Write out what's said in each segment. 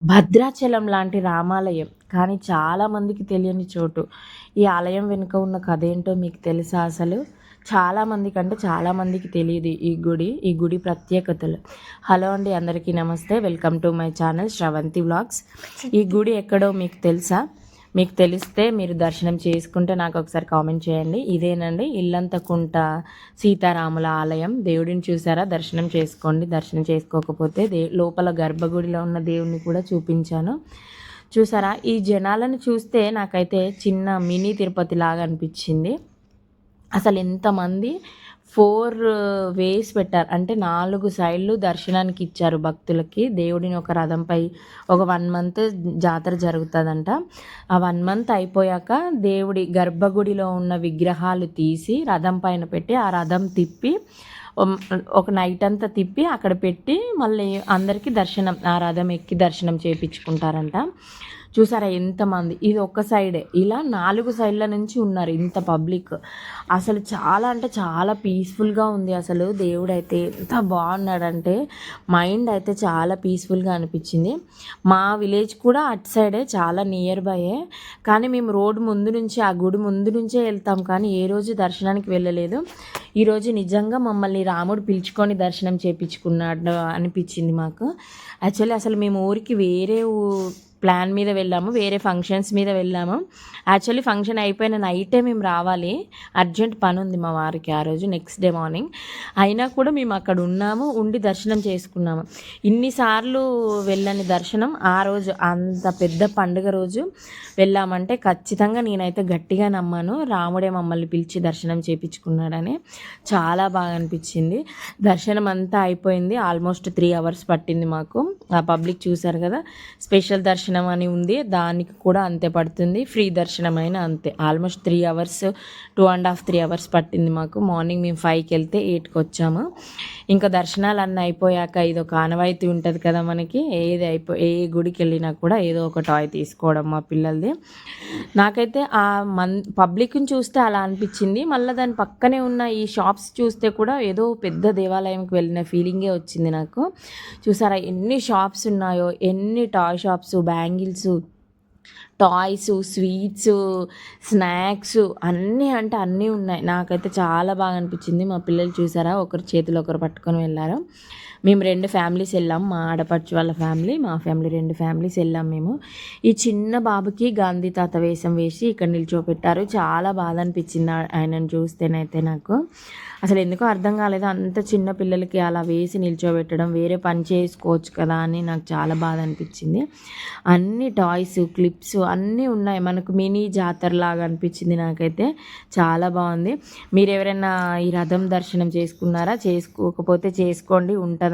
భద్రాచలం లాంటి రామాలయం కానీ చాలామందికి తెలియని చోటు. ఈ ఆలయం వెనుక ఉన్న కథ ఏంటో మీకు తెలుసా అసలు? చాలామందికి తెలియదు ఈ గుడి ప్రత్యేకతలు. హలో అండి, అందరికీ నమస్తే. Welcome to my channel Sravanthi vlogs. ఈ గుడి ఎక్కడో మీకు తెలుసా? మీకు తెలిస్తే మీరు దర్శనం చేసుకుంటే నాకు ఒకసారి కామెంట్ చేయండి. ఇదేనండి ఇల్లంతకుంట సీతారాముల ఆలయం. దేవుడిని చూసారా? దర్శనం చేసుకోండి. దర్శనం చేసుకోకపోతే లోపల గర్భగుడిలో ఉన్న దేవుడిని కూడా చూపించాను. చూసారా? ఈ జనాలను చూస్తే నాకైతే చిన్న మినీ తిరుపతి లాగా అనిపించింది. అసలు ఎంతమంది 4 వేస్ పెట్టారు, అంటే 4 సైడ్లు దర్శనానికి ఇచ్చారు భక్తులకి. దేవుడిని ఒక రథంపై ఒక 1 మంత్ జాతర జరుగుతుందంట. ఆ 1 మంత్ అయిపోయాక దేవుడి గర్భగుడిలో ఉన్న విగ్రహాలు తీసి రథం పైన పెట్టి ఆ రథం తిప్పి ఒక నైట్ అంతా తిప్పి అక్కడ పెట్టి మళ్ళీ అందరికీ దర్శనం, ఆ రథం ఎక్కి దర్శనం చేయించుకుంటారంట. చూసారా ఎంతమంది? ఇది ఒక్క సైడే, ఇలా 4 సైడ్ల నుంచి ఉన్నారు ఇంత పబ్లిక్. అసలు చాలా అంటే చాలా పీస్ఫుల్గా ఉంది. అసలు దేవుడు అయితే ఎంత బాగున్నాడంటే మైండ్ అయితే చాలా పీస్ఫుల్గా అనిపించింది. మా విలేజ్ కూడా అటు సైడే, చాలా నియర్ బైయే. కానీ మేము రోడ్డు ముందు నుంచి, ఆ గుడి ముందు నుంచే వెళ్తాం, కానీ ఏ రోజు దర్శనానికి వెళ్ళలేదు. ఈరోజు నిజంగా మమ్మల్ని రాముడు పిలుచుకొని దర్శనం చేయించుకున్నాడు అనిపించింది మాకు. యాక్చువల్లీ అసలు మేము ఊరికి వేరే ప్లాన్ మీద వెళ్ళాము, వేరే ఫంక్షన్స్ మీద వెళ్ళాము. యాక్చువల్లీ ఫంక్షన్ అయిపోయిన నైటే మేము రావాలి, అర్జెంట్ పని ఉంది మా వారికి ఆ రోజు, నెక్స్ట్ డే మార్నింగ్. అయినా కూడా మేము అక్కడ ఉన్నాము, ఉండి దర్శనం చేసుకున్నాము. ఇన్నిసార్లు వెళ్ళని దర్శనం ఆ రోజు, అంత పెద్ద పండుగ రోజు వెళ్ళామంటే ఖచ్చితంగా నేనైతే గట్టిగా నమ్మాను రాముడే మమ్మల్ని పిలిచి దర్శనం చేయించుకున్నాడని. చాలా బాగా అనిపించింది. దర్శనం అంతా అయిపోయింది. ఆల్మోస్ట్ 3 hours పట్టింది మాకు. ఆ పబ్లిక్ చూసారు కదా, స్పెషల్ దర్శనం అని ఉంది, దానికి కూడా అంతే పడుతుంది. ఫ్రీ దర్శనం అయినా అంతే. ఆల్మోస్ట్ 3 hours, 2.5 3 hours పట్టింది మాకు. మార్నింగ్ మేము 5కి వెళ్తే 8కి వచ్చాము. ఇంకా దర్శనాలు అన్నీ అయిపోయాక ఇది ఒక ఆనవాయితీ ఉంటుంది కదా మనకి, ఏ గుడికి వెళ్ళినా కూడా ఏదో ఒక టాయ్ తీసుకోవడం మా పిల్లలది. నాకైతే ఆ పబ్లిక్ని చూస్తే అలా అనిపించింది. మళ్ళీ దాని పక్కనే ఉన్న ఈ షాప్స్ చూస్తే కూడా ఏదో పెద్ద దేవాలయంకి వెళ్ళిన ఫీలింగే వచ్చింది నాకు. చూసారా ఎన్ని షాప్స్ ఉన్నాయో, ఎన్ని toy shops, bangles, toys, sweets, snacks, అన్నీ అంటే అన్నీ ఉన్నాయి. నాకైతే చాలా బాగా అనిపించింది. మా పిల్లలు చూసారా, ఒకరి చేతిలో ఒకరు పట్టుకొని వెళ్ళారు. మేము 2 ఫ్యామిలీస్ వెళ్ళాం, మా ఆడపడుచు వాళ్ళ ఫ్యామిలీ, మా ఫ్యామిలీ, 2 ఫ్యామిలీస్ వెళ్ళాం మేము. ఈ చిన్న బాబుకి గాంధీ తాత వేషం వేసి ఇక్కడ నిల్చోపెట్టారు. చాలా బాధ అనిపించింది ఆయనను చూస్తేనైతే నాకు. అసలు ఎందుకో అర్థం కాలేదు, అంత చిన్న పిల్లలకి అలా వేసి నిల్చోబెట్టడం, వేరే పని చేసుకోవచ్చు కదా అని నాకు చాలా బాధ అనిపించింది. అన్ని టాయ్స్, క్లిప్స్ అన్నీ ఉన్నాయి. మనకు మినీ జాతరలాగా అనిపించింది నాకైతే. చాలా బాగుంది. మీరు ఎవరైనా ఈ రథం దర్శనం చేసుకున్నారా? చేసుకోకపోతే చేసుకోండి, ఉంటుందంట.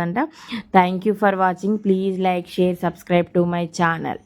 Thank you for watching. Please like, share, subscribe to my channel.